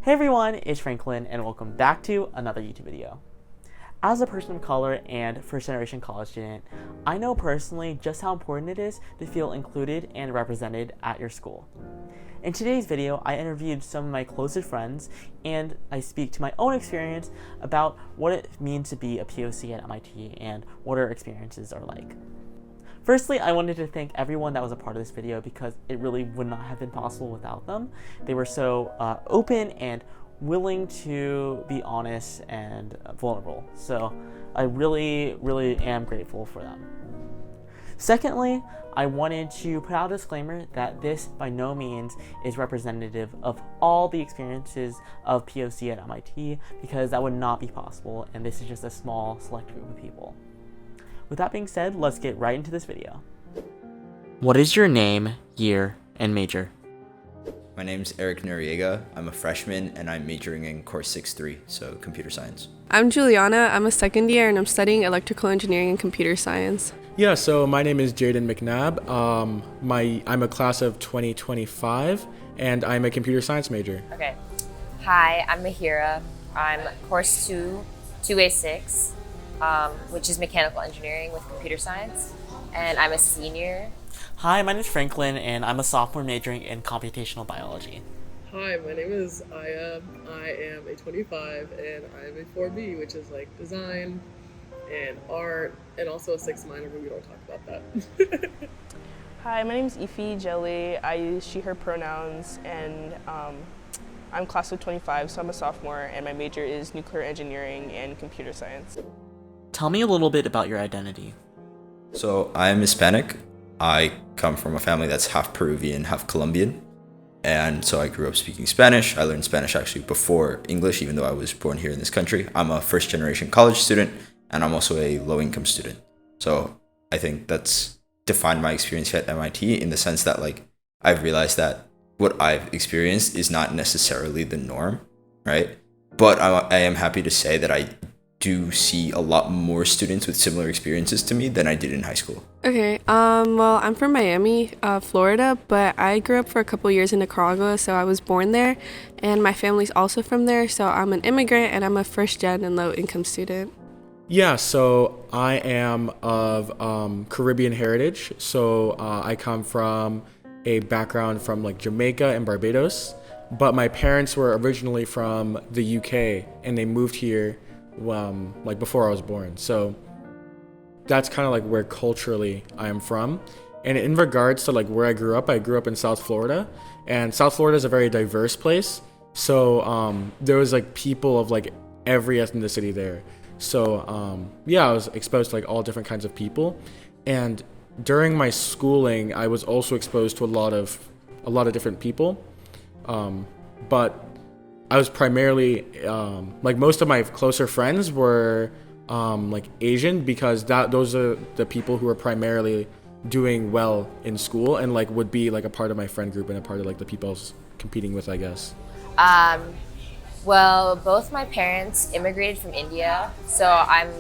Hey everyone, it's Franklin and welcome back to another YouTube video. As a person of color and first generation college student, I know personally just how important it is to feel included and represented at your school. In today's video, I interviewed some of my closest friends and I speak to my own experience about what it means to be a POC at MIT and what our experiences are like. Firstly, I wanted to thank everyone that was a part of this video because it really would not have been possible without them. They were so open and willing to be honest and vulnerable. So I really am grateful for them. Secondly, I wanted to put out a disclaimer that this by no means is representative of all the experiences of POC at MIT because that would not be possible, and this is just a small select group of people. With that being said, let's get right into this video. What is your name, year, and major? My name's Eric Noriega. I'm a freshman and I'm majoring in course 6-3, so computer science. I'm Juliana. I'm a second year and I'm studying electrical engineering and computer science. Yeah, so my name is Jaden McNabb. I'm a class of 2025 and I'm a computer science major. Okay. Hi, I'm Mahira. I'm course 2A6, which is mechanical engineering with computer science, and I'm a senior. Hi, my name is Franklin, and I'm a sophomore majoring in computational biology. Hi, my name is Aya. I am a 25, and I'm a 4B, which is like design and art, and also a 6 minor, but we don't talk about that. Hi, my name is Ify Jelly. I use she, her pronouns, and I'm class of 25, so I'm a sophomore, and my major is nuclear engineering and computer science. Tell me a little bit about your identity. So I'm Hispanic. I come from a family that's half Peruvian, half Colombian. And so I grew up speaking Spanish. I learned Spanish actually before English, even though I was born here in this country. I'm a first generation college student, and I'm also a low income student. So I think that's defined my experience at MIT in the sense that I've realized that what I've experienced is not necessarily the norm, right? But I am happy to say that I do see a lot more students with similar experiences to me than I did in high school. Okay, well, I'm from Miami, Florida, but I grew up for a couple years in Nicaragua, so I was born there, and my family's also from there, so I'm an immigrant and I'm a first gen and low income student. Yeah, so I am of Caribbean heritage. So I come from a background from Jamaica and Barbados, but my parents were originally from the UK and they moved here before I was born. So that's kind of where culturally I am from. And in regards to where I grew up in South Florida, and South Florida is a very diverse place. So there was people of every ethnicity there. So I was exposed to all different kinds of people. And during my schooling, I was also exposed to a lot of different people. But I was primarily most of my closer friends were Asian, because those are the people who are primarily doing well in school and would be a part of my friend group and a part of the people I was competing with, I guess. Well, both my parents immigrated from India, so I'm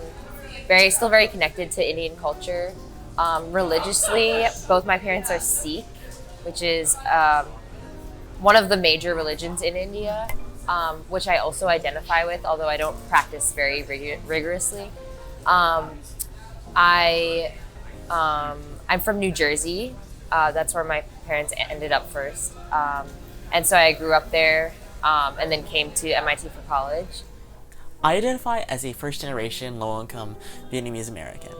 still very connected to Indian culture. Religiously, both my parents are Sikh, which is one of the major religions in India. Which I also identify with, although I don't practice very rigorously. I'm from New Jersey. That's where my parents ended up first. And so I grew up there and then came to MIT for college. I identify as a first-generation, low-income Vietnamese American.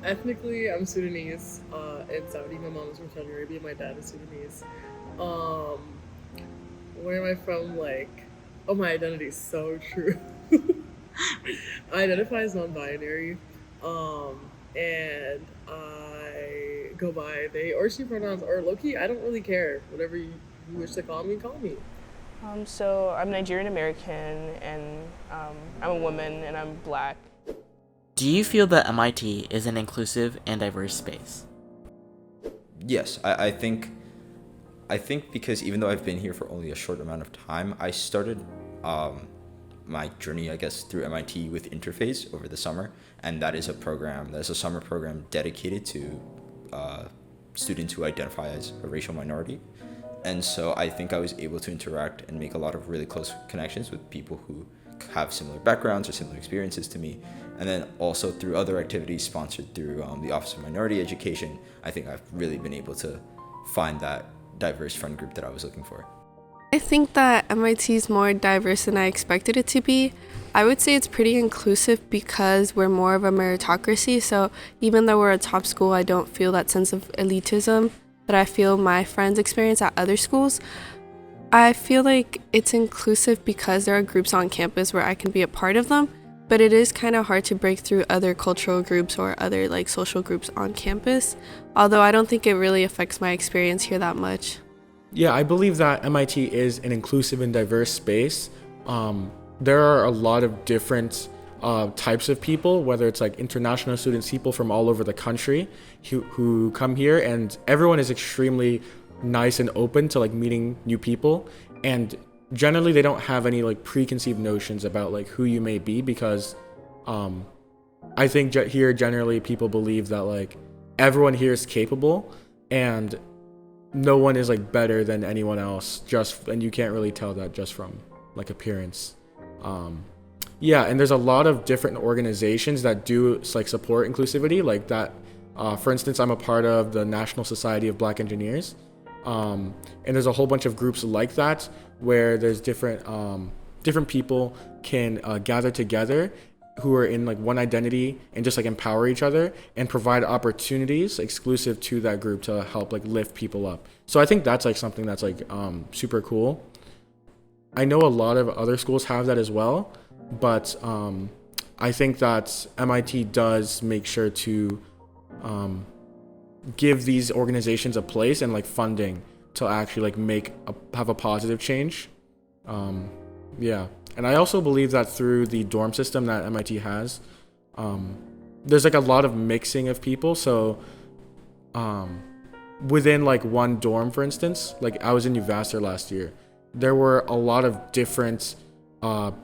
Ethnically, I'm Sudanese and Saudi. My mom is from Saudi Arabia. My dad is Sudanese. Where am I from? My identity is so true. I identify as non-binary, and I go by they or she pronouns, or low-key, I don't really care. Whatever you wish to call me, call me. So I'm Nigerian American, and I'm a woman, and I'm Black. Do you feel that MIT is an inclusive and diverse space? Yes, I think because even though I've been here for only a short amount of time, I started my journey, I guess, through MIT with Interface over the summer, and that is a summer program dedicated to students who identify as a racial minority. And so I think I was able to interact and make a lot of really close connections with people who have similar backgrounds or similar experiences to me. And then also through other activities sponsored through the Office of Minority Education, I think I've really been able to find that diverse friend group that I was looking for. I think that MIT is more diverse than I expected it to be. I would say it's pretty inclusive because we're more of a meritocracy, so even though we're a top school, I don't feel that sense of elitism that I feel my friends experience at other schools. I feel like it's inclusive because there are groups on campus where I can be a part of them, but it is kind of hard to break through other cultural groups or other like social groups on campus, although I don't think it really affects my experience here that much. Yeah, I believe that MIT is an inclusive and diverse space. There are a lot of different types of people, whether it's like international students, people from all over the country who come here, and everyone is extremely nice and open to like meeting new people. And generally they don't have any like preconceived notions about like who you may be, because I think here generally people believe that like everyone here is capable and no one is like better than anyone else, and you can't really tell that just from like appearance. Yeah, and there's a lot of different organizations that do like support inclusivity, like that. For instance, I'm a part of the National Society of Black Engineers, and there's a whole bunch of groups like that where there's different people can gather together who are in like one identity and just like empower each other and provide opportunities exclusive to that group to help like lift people up. So I think that's like something that's like super cool. I know a lot of other schools have that as well, but I think that MIT does make sure to give these organizations a place and like funding to actually like have a positive change. Yeah. And I also believe that through the dorm system that MIT has, there's like a lot of mixing of people. So within like one dorm, for instance, like I was in New Vassar last year, there were a lot of different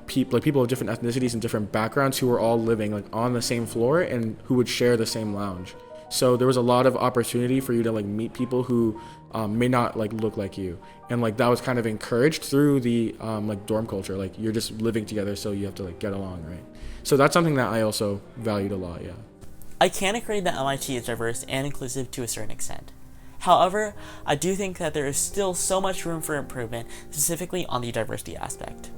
people of different ethnicities and different backgrounds who were all living like on the same floor and who would share the same lounge. So there was a lot of opportunity for you to like meet people who may not like look like you, and like that was kind of encouraged through the like dorm culture. Like you're just living together, so you have to like get along, right? So that's something that I also valued a lot. Yeah. I can agree that MIT is diverse and inclusive to a certain extent. However, I do think that there is still so much room for improvement, specifically on the diversity aspect.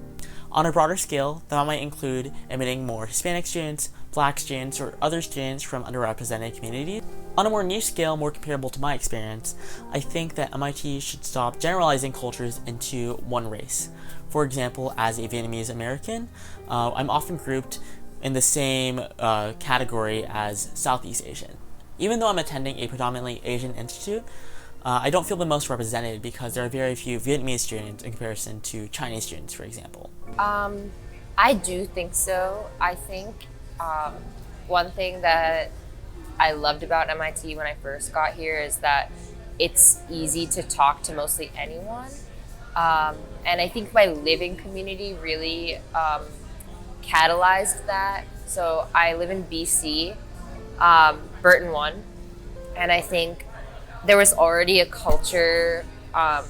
On a broader scale, that might include admitting more Hispanic students, Black students, or other students from underrepresented communities. On a more niche scale, more comparable to my experience, I think that MIT should stop generalizing cultures into one race. For example, as a Vietnamese American, I'm often grouped in the same category as Southeast Asian. Even though I'm attending a predominantly Asian institute, I don't feel the most represented because there are very few Vietnamese students in comparison to Chinese students, for example. I do think so. I think one thing that I loved about MIT when I first got here is that it's easy to talk to mostly anyone. And I think my living community really catalyzed that. So I live in BC, Burton 1, and I think there was already a culture of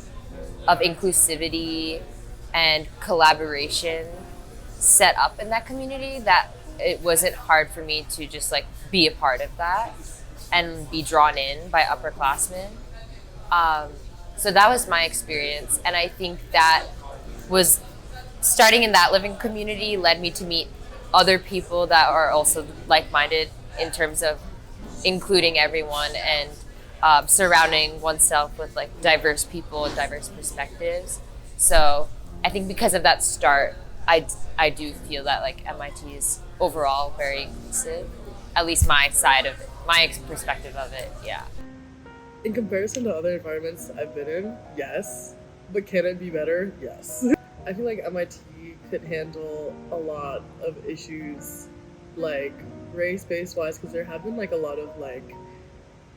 inclusivity and collaboration set up in that community that it wasn't hard for me to just like be a part of that and be drawn in by upperclassmen. So that was my experience, and I think that was starting in that living community led me to meet other people that are also like-minded in terms of including everyone and surrounding oneself with like diverse people and diverse perspectives. So I think because of that start, I do feel that like MIT is overall very inclusive, at least my side of it, my perspective of it, yeah. In comparison to other environments I've been in, yes. But can it be better? Yes. I feel like MIT could handle a lot of issues like race-based wise, because there have been like a lot of like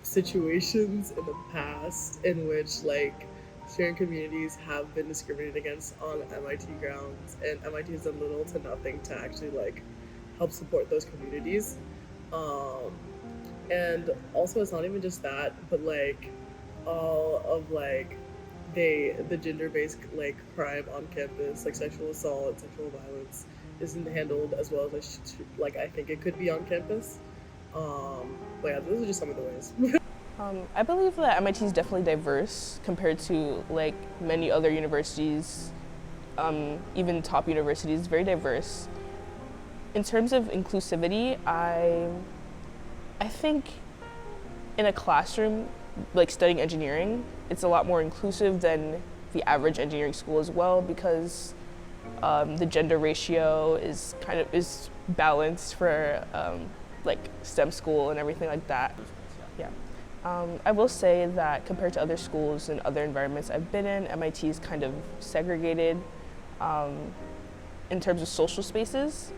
situations in the past in which like certain communities have been discriminated against on MIT grounds, and MIT has done little to nothing to actually like help support those communities. And also it's not even just that, but like all of like the gender-based like crime on campus, like sexual assault, sexual violence, isn't handled as well as like I think it could be on campus. But yeah, those are just some of the ways. I believe that MIT is definitely diverse compared to like many other universities, even top universities, very diverse. In terms of inclusivity, I think in a classroom, like studying engineering, it's a lot more inclusive than the average engineering school as well, because the gender ratio is balanced for like STEM school and everything like that. Yeah. I will say that compared to other schools and other environments I've been in, MIT is kind of segregated in terms of social spaces.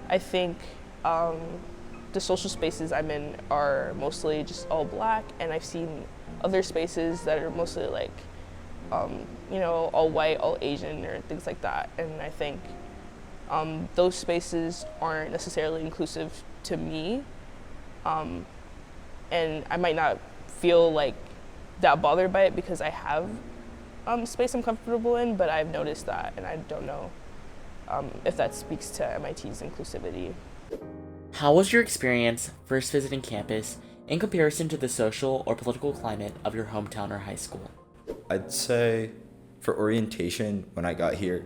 I think the social spaces I'm in are mostly just all black, and I've seen other spaces that are mostly like, all white, all Asian, or things like that. And I think those spaces aren't necessarily inclusive to me. And I might not feel like that bothered by it because I have space I'm comfortable in, but I've noticed that, and I don't know if that speaks to MIT's inclusivity. How was your experience first visiting campus in comparison to the social or political climate of your hometown or high school? I'd say for orientation, when I got here,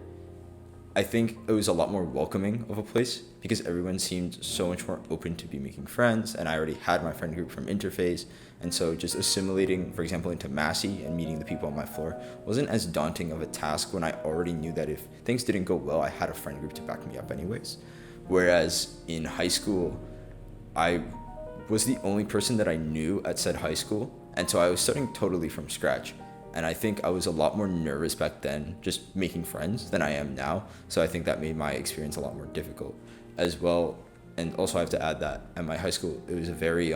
I think it was a lot more welcoming of a place because everyone seemed so much more open to be making friends, and I already had my friend group from Interface, and so just assimilating, for example, into Massey and meeting the people on my floor wasn't as daunting of a task when I already knew that if things didn't go well, I had a friend group to back me up anyways. Whereas in high school, I was the only person that I knew at said high school, and so I was starting totally from scratch. And I think I was a lot more nervous back then just making friends than I am now. So I think that made my experience a lot more difficult as well. And also I have to add that at my high school, it was a very,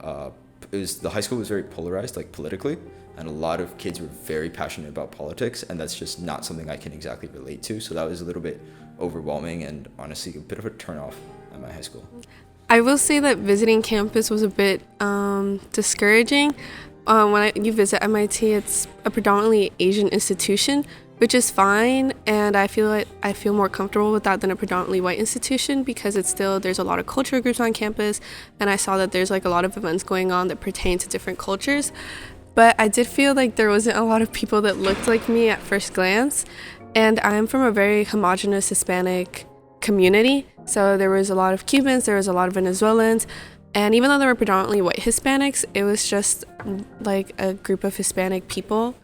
the high school was very polarized, like politically. And a lot of kids were very passionate about politics. And that's just not something I can exactly relate to. So that was a little bit overwhelming and honestly a bit of a turnoff at my high school. I will say that visiting campus was a bit discouraging. When you visit MIT, it's a predominantly Asian institution, which is fine, and I feel more comfortable with that than a predominantly white institution because there's a lot of cultural groups on campus, and I saw that there's like a lot of events going on that pertain to different cultures. But I did feel like there wasn't a lot of people that looked like me at first glance, and I'm from a very homogenous Hispanic community, so there was a lot of Cubans, there was a lot of Venezuelans. And even though there were predominantly white Hispanics, it was just like a group of Hispanic people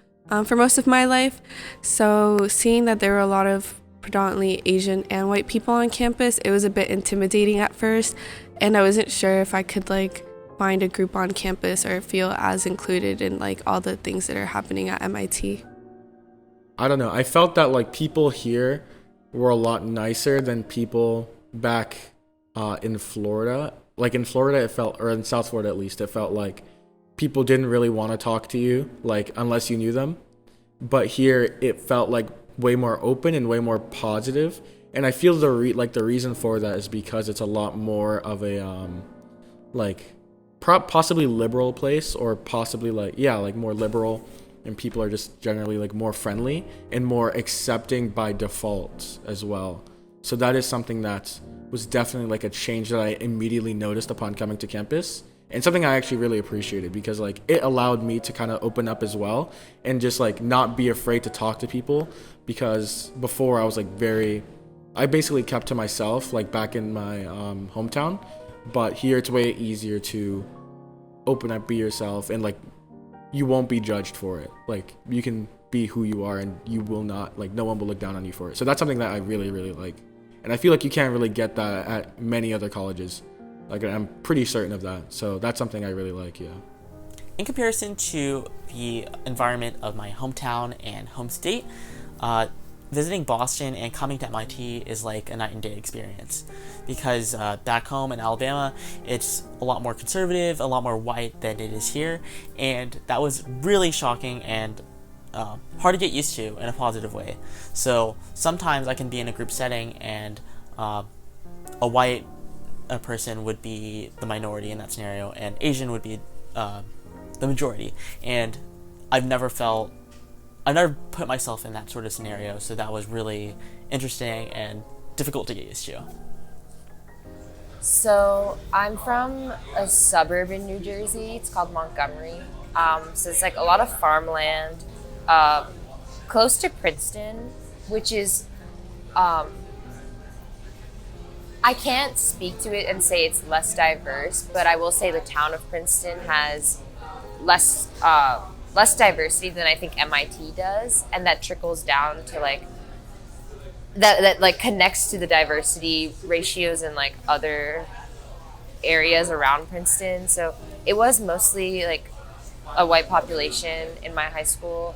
for most of my life. So seeing that there were a lot of predominantly Asian and white people on campus, it was a bit intimidating at first. And I wasn't sure if I could like find a group on campus or feel as included in like all the things that are happening at MIT. I don't know. I felt that like people here were a lot nicer than people back in Florida. Like in Florida, or in South Florida at least, it felt like people didn't really want to talk to you, like unless you knew them. But here, it felt like way more open and way more positive. And I feel the reason for that is because it's a lot more of a possibly liberal place, or possibly like more liberal, and people are just generally like more friendly and more accepting by default as well. So that is something that was definitely like a change that I immediately noticed upon coming to campus, and something I actually really appreciated because like it allowed me to kind of open up as well and just like not be afraid to talk to people, because before I was like I basically kept to myself like back in my hometown, but here it's way easier to open up, be yourself, and like you won't be judged for it. Like you can be who you are and you will not, like no one will look down on you for it. So that's something that I really, really like. And I feel like you can't really get that at many other colleges. Like I'm pretty certain of that. So that's something I really like, yeah. In comparison to the environment of my hometown and home state, visiting Boston and coming to MIT is like a night and day experience, because back home in Alabama, it's a lot more conservative, a lot more white than it is here, and that was really shocking and hard to get used to in a positive way. So sometimes I can be in a group setting and a white person would be the minority in that scenario, and Asian would be the majority. And I've never put myself in that sort of scenario, so that was really interesting and difficult to get used to. So I'm from a suburb in New Jersey. It's called Montgomery. So it's like a lot of farmland, close to Princeton, which is, I can't speak to it and say it's less diverse, but I will say the town of Princeton has less diversity than I think MIT does, and that trickles down to like that like connects to the diversity ratios in like other areas around Princeton. So it was mostly like a white population in my high school,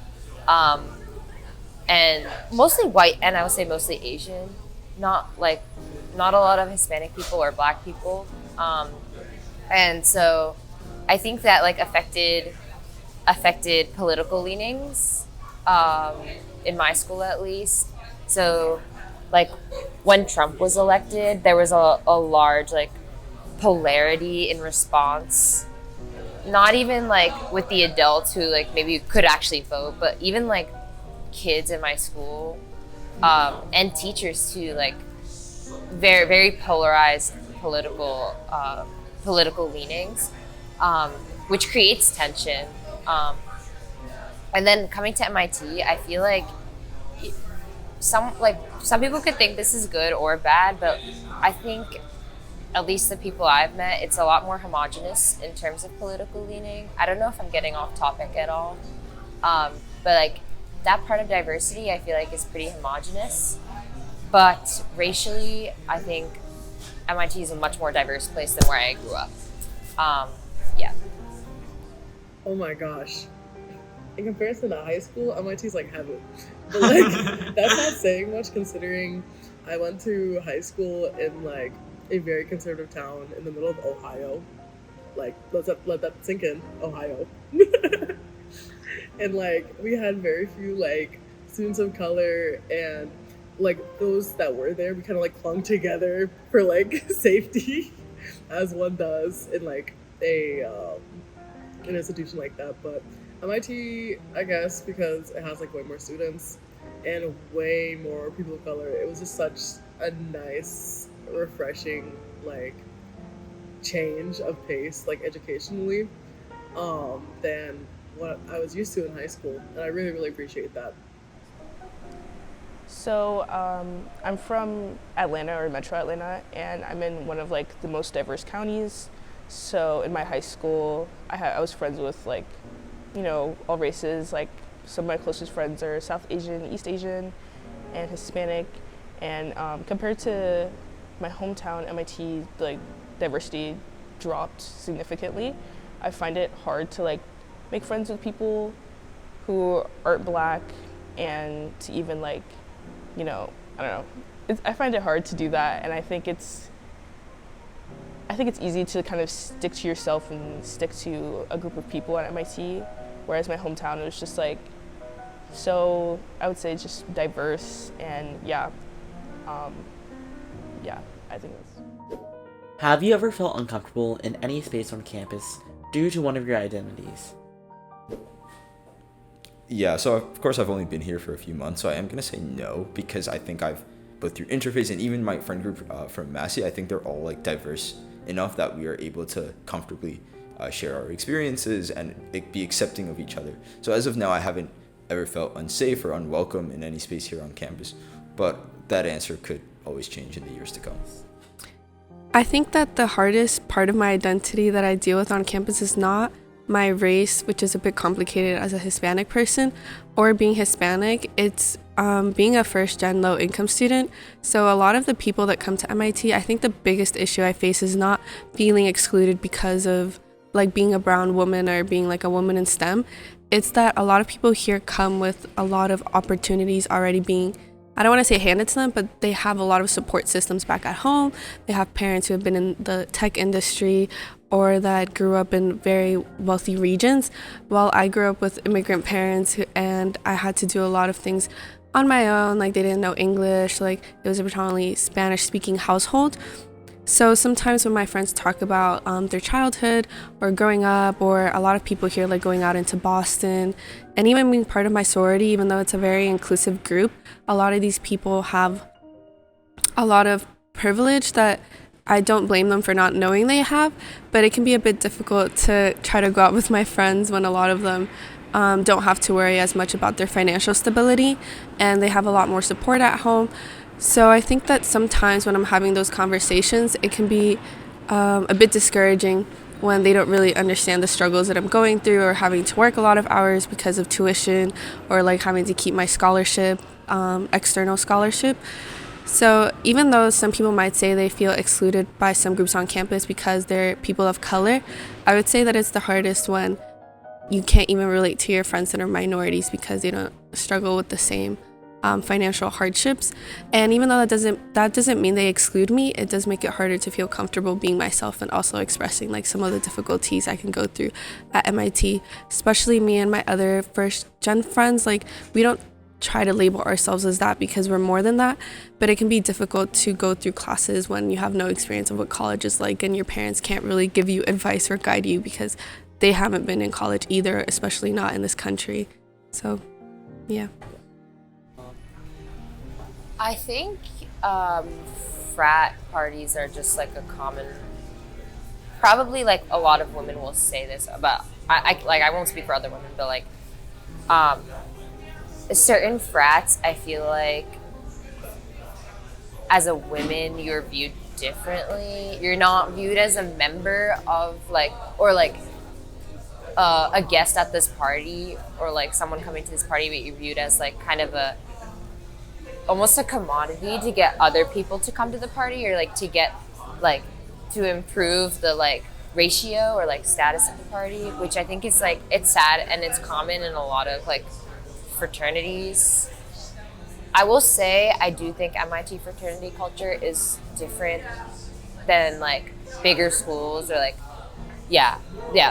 and mostly white, and I would say mostly Asian, not a lot of Hispanic people or Black people, and so I think that like affected political leanings, in my school at least. So like when Trump was elected, there was a large like polarity in response, not even like with the adults who like maybe could actually vote, but even like kids in my school, and teachers too, like very, very polarized political leanings, which creates tension. And then coming to MIT, I feel like some people could think this is good or bad, but I think at least the people I've met, it's a lot more homogenous in terms of political leaning. I don't know if I'm getting off topic at all, but like that part of diversity, I feel like is pretty homogenous. But racially, I think MIT is a much more diverse place than where I grew up. Yeah. Oh my gosh. In comparison to high school, MIT's like heaven. But like, that's not saying much considering I went to high school in like a very conservative town in the middle of Ohio. Like, let that sink in, Ohio. And like, we had very few like students of color, and like those that were there, we kind of like clung together for like safety, as one does in like an institution like that. But MIT, I guess, because it has like way more students and way more people of color, it was just such a nice, refreshing like change of pace, like educationally, than what I was used to in high school, and I really, really appreciate that. So I'm from Atlanta, or Metro Atlanta, and I'm in one of like the most diverse counties. So in my high school, I was friends with like, you know, all races. Like some of my closest friends are South Asian, East Asian, and Hispanic. And compared to my hometown, MIT, like diversity dropped significantly. I find it hard to like make friends with people who aren't Black, and to even like, you know, I don't know. I find it hard to do that, and I think it's easy to kind of stick to yourself and stick to a group of people at MIT, whereas my hometown was just like, so I would say just diverse, and yeah, I think that's. Have you ever felt uncomfortable in any space on campus due to one of your identities? Yeah, so of course I've only been here for a few months, so I am going to say no, because I think I've, both through interface and even my friend group from Massey, I think they're all like diverse enough that we are able to comfortably share our experiences and be accepting of each other. So as of now, I haven't ever felt unsafe or unwelcome in any space here on campus, but that answer could always change in the years to come. I think that the hardest part of my identity that I deal with on campus is not my race, which is a bit complicated as a Hispanic person, or being Hispanic. It's being a first-gen low-income student. So a lot of the people that come to MIT, I think the biggest issue I face is not feeling excluded because of like being a brown woman or being like a woman in STEM. It's that a lot of people here come with a lot of opportunities already being, I don't want to say handed to them, but they have a lot of support systems back at home. They have parents who have been in the tech industry or that grew up in very wealthy regions, while I grew up with immigrant parents and I had to do a lot of things on my own. Like they didn't know English, like it was a predominantly Spanish speaking household. So sometimes when my friends talk about their childhood or growing up, or a lot of people here like going out into Boston and even being part of my sorority, even though it's a very inclusive group, a lot of these people have a lot of privilege that I don't blame them for not knowing they have, but it can be a bit difficult to try to go out with my friends when a lot of them don't have to worry as much about their financial stability and they have a lot more support at home. So I think that sometimes when I'm having those conversations, it can be a bit discouraging when they don't really understand the struggles that I'm going through, or having to work a lot of hours because of tuition, or like having to keep my scholarship, external scholarship. So even though some people might say they feel excluded by some groups on campus because they're people of color, I would say that it's the hardest when you can't even relate to your friends that are minorities because they don't struggle with the same financial hardships. And even though that doesn't mean they exclude me, it does make it harder to feel comfortable being myself and also expressing like some of the difficulties I can go through at MIT. Especially me and my other first gen friends, like we don't try to label ourselves as that because we're more than that, but it can be difficult to go through classes when you have no experience of what college is like and your parents can't really give you advice or guide you because they haven't been in college either, especially not in this country. So yeah. I think frat parties are just like a common, probably like a lot of women will say this about, I won't speak for other women, but like certain frats, I feel like as a woman, you're viewed differently. You're not viewed as a member of like, or like a guest at this party, or like someone coming to this party, but you're viewed as like kind of almost a commodity to get other people to come to the party, or like to get like to improve the like ratio or like status of the party, which I think is like, it's sad and it's common in a lot of like fraternities. I will say I do think MIT fraternity culture is different than like bigger schools or like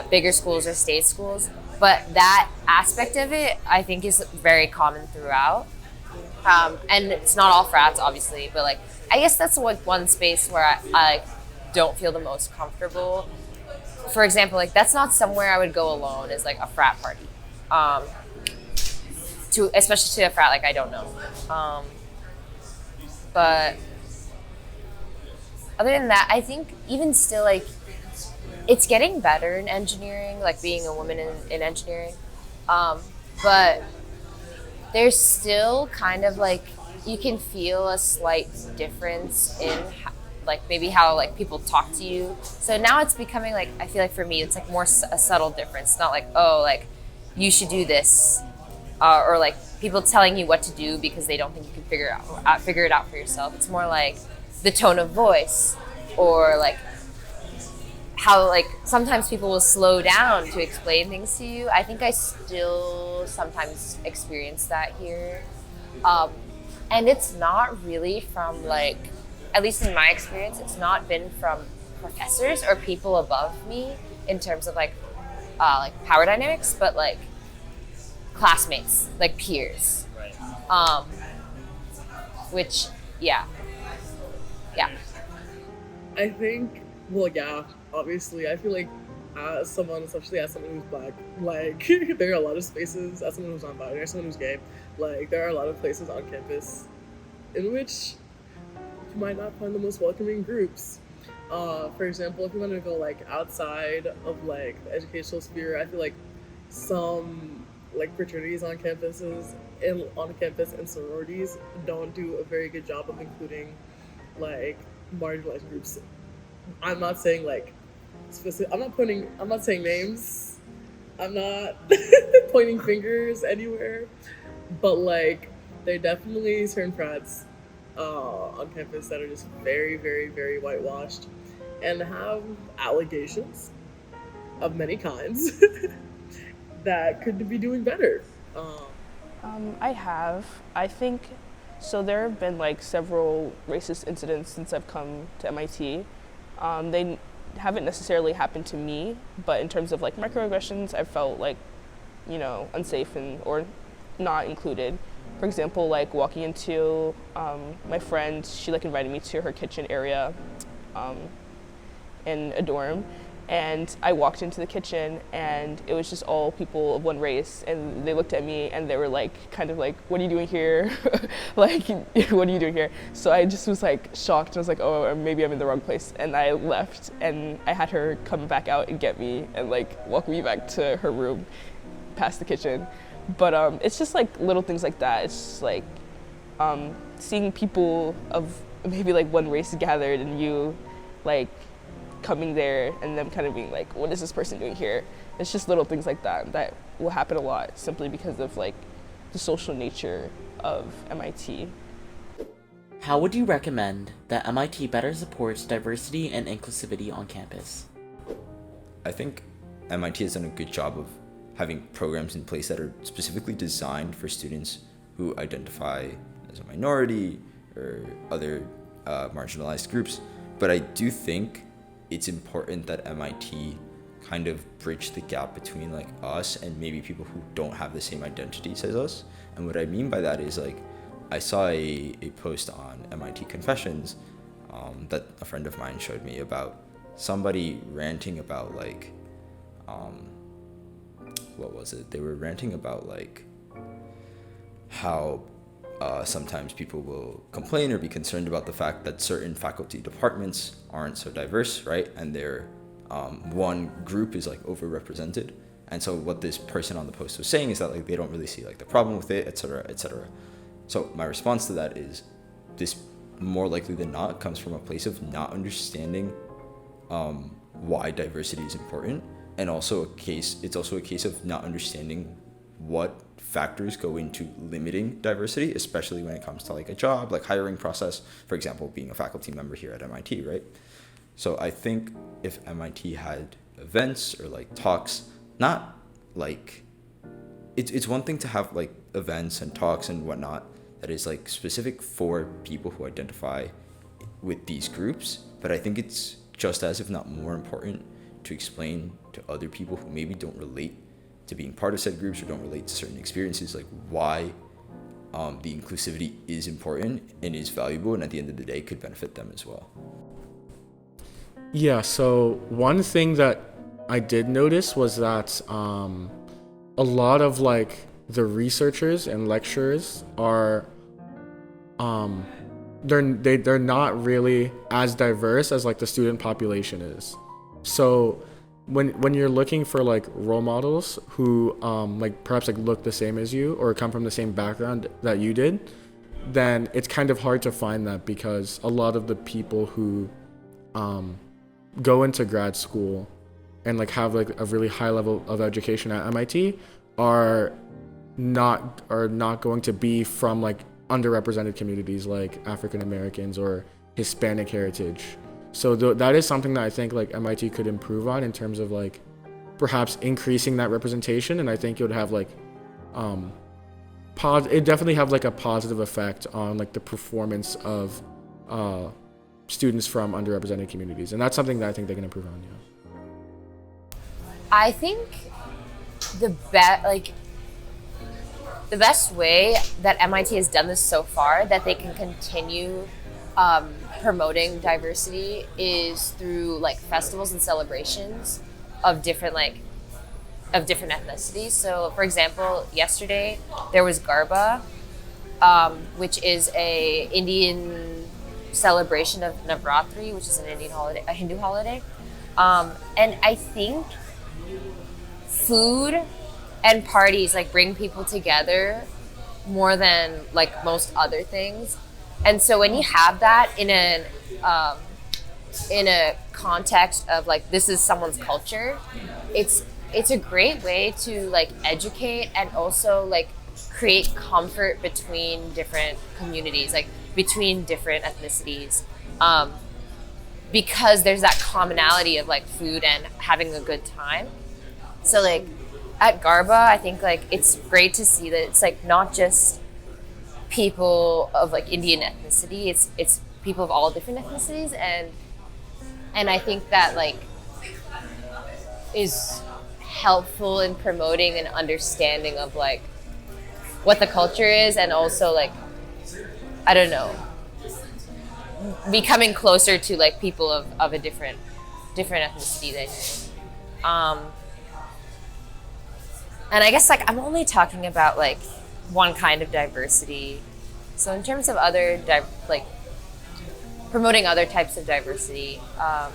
bigger schools or state schools, but that aspect of it I think is very common throughout. And it's not all frats, obviously, but like I guess that's like one space where I don't feel the most comfortable. For example, like that's not somewhere I would go alone, is like a frat party. Especially to a frat like I don't know. But other than that, I think even still like it's getting better in engineering, like being a woman in engineering. But there's still kind of like, you can feel a slight difference in like maybe how like people talk to you. So now it's becoming like, I feel like for me, it's like more a subtle difference. Not like, oh, like you should do this, or like people telling you what to do because they don't think you can figure it out for yourself. It's more like the tone of voice, or like how like sometimes people will slow down to explain things to you. I think I still sometimes experience that here. And it's not really from like, at least in my experience, it's not been from professors or people above me in terms of like power dynamics, but like classmates, like peers. Right. Which, yeah. I think, well, yeah, obviously, I feel like as someone, especially as someone who's black, like there are a lot of spaces, as someone who's non-binary, as someone who's gay, like there are a lot of places on campus in which you might not find the most welcoming groups. For example, if you want to go like outside of like the educational sphere, I feel like some like fraternities on campus and sororities don't do a very good job of including like marginalized groups. I'm not saying like specific. I'm not saying names. I'm not pointing fingers anywhere. But like, there are definitely certain frats on campus that are just very, very, very whitewashed and have allegations of many kinds that could be doing better. I think so. There have been like several racist incidents since I've come to MIT. They haven't necessarily happened to me, but in terms of like microaggressions, I've felt like, unsafe or not included. For example, like walking into my friend, she like invited me to her kitchen area, in a dorm, and I walked into the kitchen and it was just all people of one race, and they looked at me and they were like, kind of like, what are you doing here? Like, what are you doing here? So I just was like shocked. I was like, oh, maybe I'm in the wrong place. And I left, and I had her come back out and get me and like walk me back to her room past the kitchen. But it's just like little things like that. It's just like seeing people of maybe like one race gathered, and you like coming there and them kind of being like, what is this person doing here? It's just little things like that that will happen a lot simply because of like the social nature of MIT. How would you recommend that MIT better supports diversity and inclusivity on campus? I think MIT has done a good job of having programs in place that are specifically designed for students who identify as a minority or other marginalized groups. But I do think it's important that MIT kind of bridge the gap between like us and maybe people who don't have the same identities as us. And what I mean by that is like, I saw a post on MIT Confessions that a friend of mine showed me about somebody ranting about like, what was it? They were ranting about like how sometimes people will complain or be concerned about the fact that certain faculty departments aren't so diverse, right? And their one group is like overrepresented. And so what this person on the post was saying is that like they don't really see like the problem with it, etc., etc. So my response to that is this more likely than not comes from a place of not understanding why diversity is important, and also it's also a case of not understanding what factors go into limiting diversity, especially when it comes to like a job, like hiring process, for example, being a faculty member here at MIT, right? So I think if MIT had events or like talks, not like, it's one thing to have like events and talks and whatnot that is like specific for people who identify with these groups, but I think it's just as, if not more important, to explain to other people who maybe don't relate to being part of said groups or don't relate to certain experiences, like why the inclusivity is important and is valuable, and at the end of the day could benefit them as well. Yeah, so one thing that I did notice was that a lot of like the researchers and lecturers are they're not really as diverse as like the student population is. So when you're looking for like role models who like perhaps like look the same as you or come from the same background that you did, then it's kind of hard to find that, because a lot of the people who go into grad school and like have like a really high level of education at MIT are not going to be from like underrepresented communities like African Americans or Hispanic heritage. So that is something that I think like MIT could improve on in terms of like perhaps increasing that representation, and I think it would have like it definitely have like a positive effect on like the performance of students from underrepresented communities, and that's something that I think they can improve on. Yeah. I think the best way that MIT has done this so far, that they can continue promoting diversity, is through like festivals and celebrations of different ethnicities. So for example, yesterday there was Garba, which is a Indian celebration of Navratri, which is a Hindu holiday. And I think food and parties like bring people together more than like most other things. And so when you have that in a context of like, this is someone's culture, it's a great way to like educate and also like create comfort between different communities, like between different ethnicities, because there's that commonality of like food and having a good time. So like at Garba, I think like it's great to see that it's like not just people of like Indian ethnicity, it's people of all different ethnicities, and I think that like is helpful in promoting an understanding of like what the culture is, and also like, I don't know, becoming closer to like people of a different ethnicity than you. And I guess like I'm only talking about like one kind of diversity. So in terms of other like promoting other types of diversity, honestly,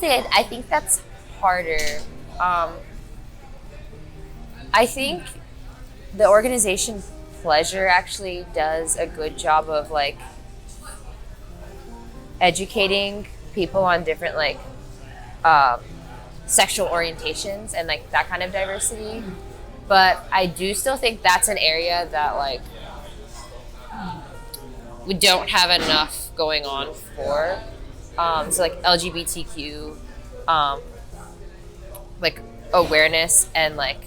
I think that's harder. I think the organization Pleasure actually does a good job of like educating people on different like sexual orientations and like that kind of diversity. But I do still think that's an area that like we don't have enough going on for. So like LGBTQ, like awareness and like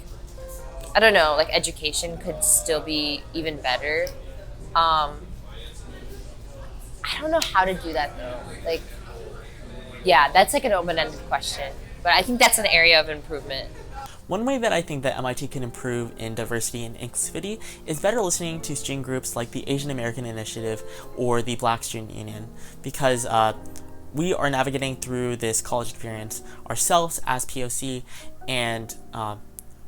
I don't know, like education could still be even better. I don't know how to do that though. Like, yeah, that's like an open-ended question, but I think that's an area of improvement. One way that I think that MIT can improve in diversity and inclusivity is better listening to student groups like the Asian American Initiative or the Black Student Union, because we are navigating through this college experience ourselves as POC, and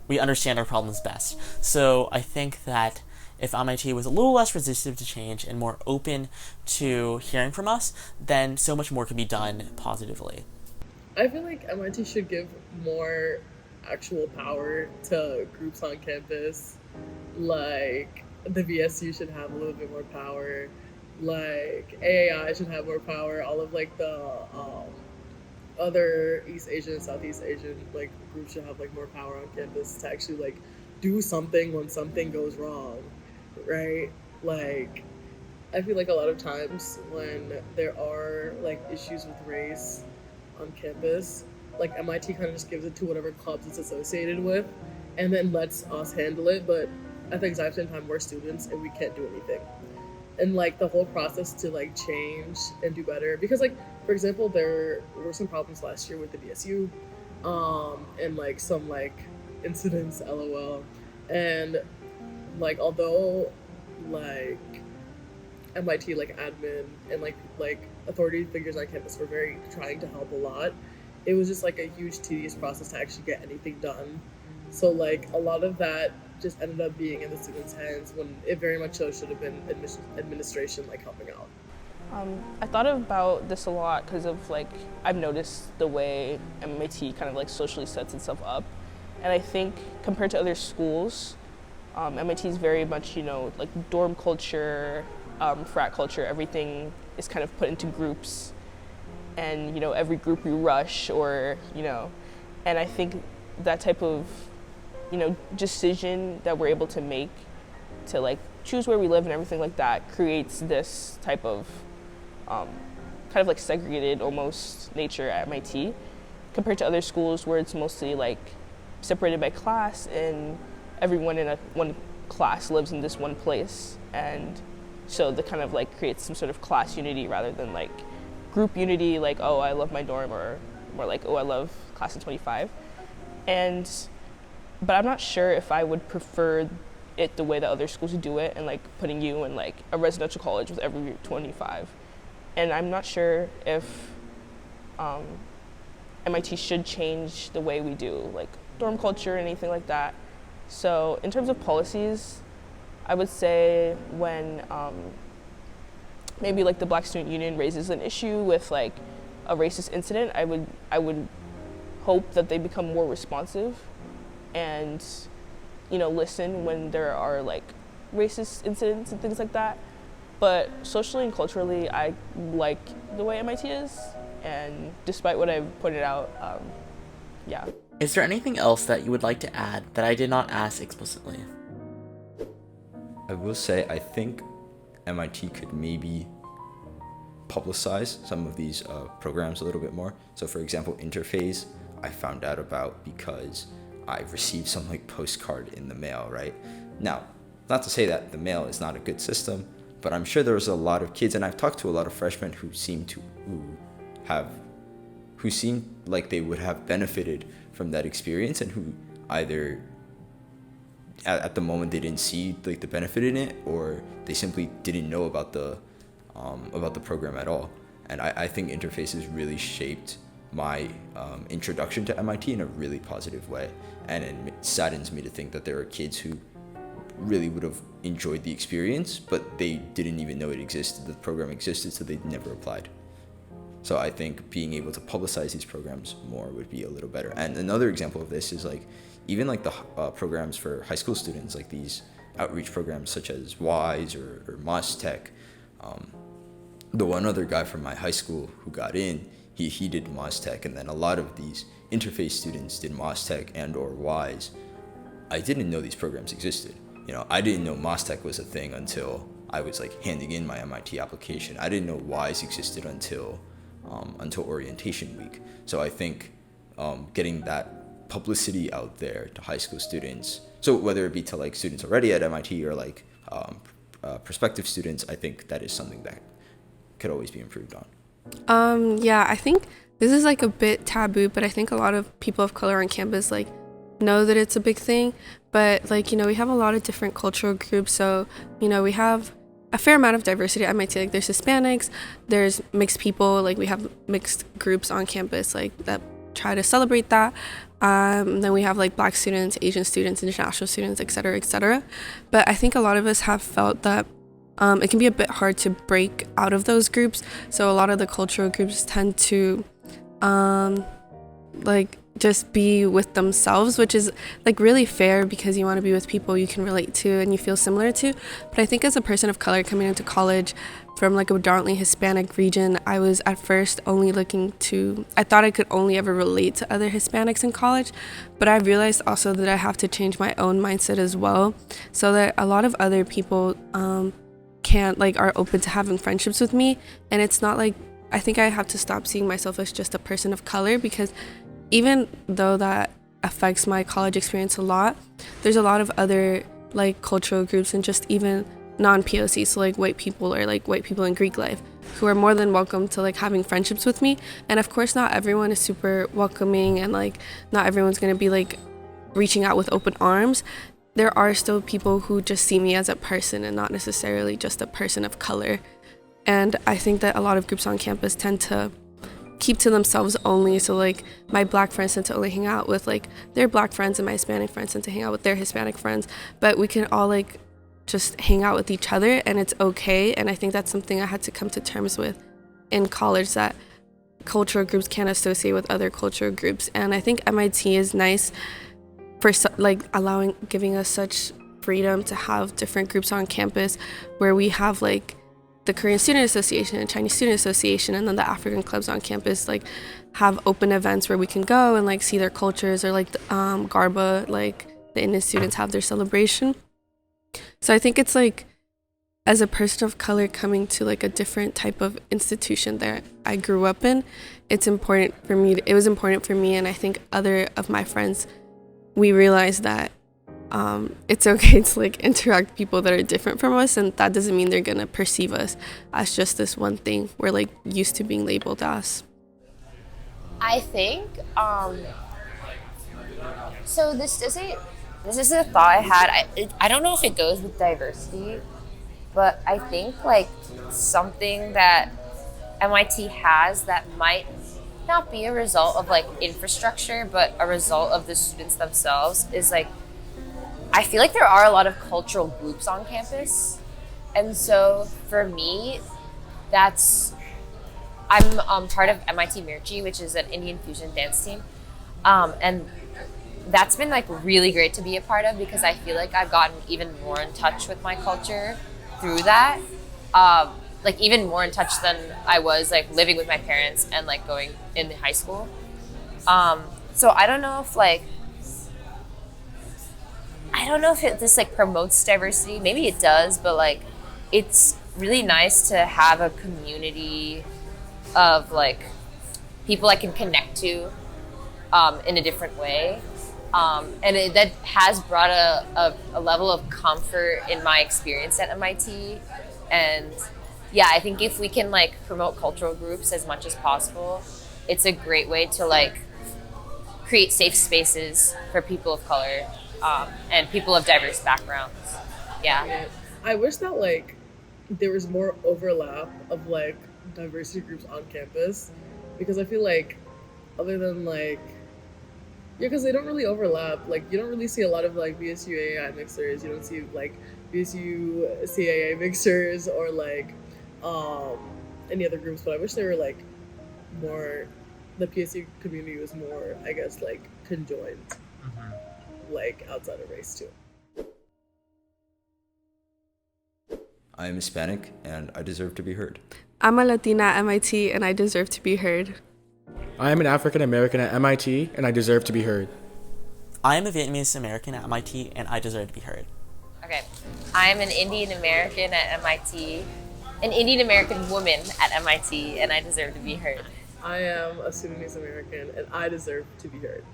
we understand our problems best. So I think that if MIT was a little less resistant to change and more open to hearing from us, then so much more could be done positively. I feel like MIT should give more actual power to groups on campus. Like the VSU should have a little bit more power. Like AAI should have more power. All of like the other East Asian and Southeast Asian like groups should have like more power on campus to actually like do something when something goes wrong, right? Like I feel like a lot of times when there are like issues with race on campus, like MIT kind of just gives it to whatever clubs it's associated with and then lets us handle it, but at the exact same time we're students and we can't do anything. And like the whole process to like change and do better, because like for example there were some problems last year with the BSU and like some like incidents, lol, and like although like MIT like admin and like authority figures on campus were very trying to help a lot, it was just like a huge tedious process to actually get anything done. So like a lot of that just ended up being in the students' hands when it very much so should have been administration like helping out. I thought about this a lot because of like I've noticed the way MIT kind of like socially sets itself up, and I think compared to other schools, MIT is very much, you know, like dorm culture, frat culture. Everything is kind of put into groups, and you know every group you rush or you know, and I think that type of decision that we're able to make to like choose where we live and everything like that creates this type of kind of like segregated almost nature at MIT compared to other schools where it's mostly like separated by class and everyone in one class lives in this one place, and so that kind of like creates some sort of class unity rather than like group unity, like oh I love my dorm, or more like oh I love class of 25. But I'm not sure if I would prefer it the way that other schools do it, and like putting you in like a residential college with every 25. And I'm not sure if MIT should change the way we do like dorm culture or anything like that. So in terms of policies, I would say when maybe like the Black Student Union raises an issue with like a racist incident, I would hope that they become more responsive and listen when there are like racist incidents and things like that. But socially and culturally, I like the way MIT is, and despite what I've pointed out, yeah. Is there anything else that you would like to add that I did not ask explicitly? I will say I think MIT could maybe publicize some of these programs a little bit more. So for example, Interphase, I found out about because I received some like postcard in the mail, right? Now, not to say that the mail is not a good system, but I'm sure there was a lot of kids, and I've talked to a lot of freshmen who seem like they would have benefited from that experience, and who either at the moment they didn't see like the benefit in it, or they simply didn't know about the program at all. And I think interfaces really shaped my introduction to MIT in a really positive way, and it saddens me to think that there are kids who really would have enjoyed the experience, but they didn't even know it existed, the program existed, so they never applied. So I think being able to publicize these programs more would be a little better. And another example of this is like even like the programs for high school students, like these outreach programs such as WISE or Moss Tech. The one other guy from my high school who got in, he did Moss Tech, and then a lot of these interface students did Moss Tech and or WISE. I didn't know these programs existed. You know, I didn't know Moss Tech was a thing until I was like handing in my MIT application. I didn't know WISE existed until orientation week. So I think getting that publicity out there to high school students, so whether it be to like students already at MIT or like prospective students, I think that is something that could always be improved on. Yeah, I think this is like a bit taboo, but I think a lot of people of color on campus like know that it's a big thing. But like, you know, we have a lot of different cultural groups, so you know, we have a fair amount of diversity at MIT. Like there's Hispanics, there's mixed people, like we have mixed groups on campus like that try to celebrate that. Then we have like Black students, Asian students, international students, etc., etc. But I think a lot of us have felt that it can be a bit hard to break out of those groups. So a lot of the cultural groups tend to like just be with themselves, which is like really fair because you want to be with people you can relate to and you feel similar to. But I think as a person of color coming into college from like a predominantly Hispanic region, I was at first only I thought I could only ever relate to other Hispanics in college, but I realized also that I have to change my own mindset as well, so that a lot of other people are open to having friendships with me. And it's not like, I think I have to stop seeing myself as just a person of color, because even though that affects my college experience a lot, there's a lot of other like cultural groups and just even non-POC, so like white people or like white people in Greek life, who are more than welcome to like having friendships with me. And of course not everyone is super welcoming, and like not everyone's gonna be like reaching out with open arms. There are still people who just see me as a person and not necessarily just a person of color. And I think that a lot of groups on campus tend to keep to themselves only. So like my Black friends tend to only hang out with like their Black friends, and my Hispanic friends tend to hang out with their Hispanic friends. But we can all like just hang out with each other, and it's okay. And I think that's something I had to come to terms with in college, that cultural groups can't associate with other cultural groups. And I think MIT is nice for like giving us such freedom to have different groups on campus, where we have like the Korean Student Association and Chinese Student Association, and then the African clubs on campus like have open events where we can go and like see their cultures, or like the, Garba, like the Indian students have their celebration. So I think it's like, as a person of color coming to like a different type of institution that I grew up in, it was important for me, and I think other of my friends, we realized that it's okay to like interact with people that are different from us, and that doesn't mean they're gonna perceive us as just this one thing we're like used to being labeled as. I think so this is a thought I had. I don't know if it goes with diversity, but I think like something that MIT has that might not be a result of like infrastructure, but a result of the students themselves, is like, I feel like there are a lot of cultural groups on campus. And so for me, I'm part of MIT Mirchi, which is an Indian fusion dance team. And that's been like really great to be a part of, because I feel like I've gotten even more in touch with my culture through that. Like even more in touch than I was like living with my parents and like going in high school. So I don't know if this like promotes diversity. Maybe it does, but like it's really nice to have a community of like people I can connect to in a different way. And that has brought a level of comfort in my experience at MIT. And yeah, I think if we can like promote cultural groups as much as possible, it's a great way to like create safe spaces for people of color and people of diverse backgrounds. Yeah. I wish that like there was more overlap of like diversity groups on campus, because I feel like other than like because they don't really overlap. Like you don't really see a lot of like BSU AAI mixers. You don't see like BSU CAA mixers or like any other groups. But I wish they were like more. The PSU community was more, I guess, like conjoined, like outside of race too. I am Hispanic and I deserve to be heard. I'm a Latina at MIT and I deserve to be heard. I am an African American at MIT and I deserve to be heard. I am a Vietnamese American at MIT and I deserve to be heard. Okay. I'm an Indian American at MIT, an Indian American woman at MIT, and I deserve to be heard. I am a Sudanese American and I deserve to be heard.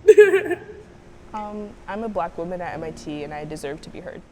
I'm a Black woman at MIT and I deserve to be heard.